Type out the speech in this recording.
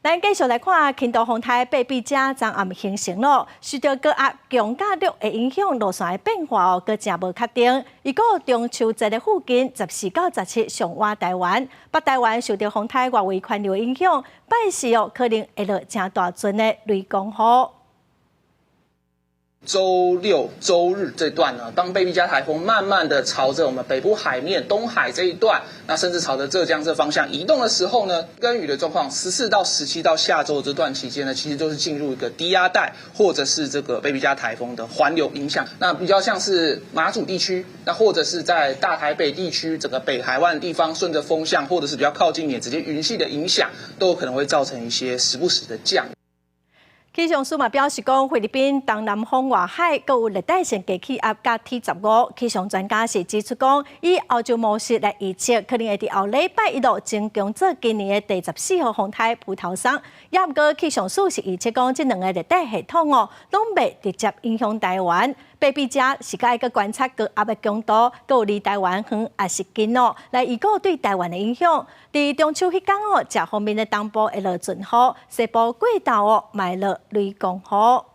咱继续来看，轻度风台八比者昨暗形成咯，受到高压强压力的影响，路线的变化阁真无确定。预估中秋节的附近14到17上挖台湾，北台湾受到风台外围环流影响，拜四可能会落真大阵的雷公雨。周六、周日这段呢，当贝碧加台风慢慢的朝着我们北部海面、东海这一段，那甚至朝着浙江这方向移动的时候呢，跟雨的状况14到17到下周这段期间呢，其实就是进入一个低压带，或者是这个贝碧加台风的环流影响。那比较像是马祖地区，那或者是在大台北地区整个北海湾的地方，顺着风向，或者是比较靠近一点，直接云系的影响，都有可能会造成一些时不时的降雨。气象署嘛表示讲，菲律宾东南方外海阁有热带性低气压甲 T15。气象专家是指出讲，以欧洲模式来预测，可能会伫后礼拜一路增强至今年的第14号风台葡萄桑。也毋过气象署是预测讲，这两个热带系统拢未直接影响台湾。八比者是该个观察高压的强度，阁有离台湾远也是近来预估对台湾的影响。伫中秋迄天这方面的东部会落阵雨，西部过昼嘛会落雷公雨。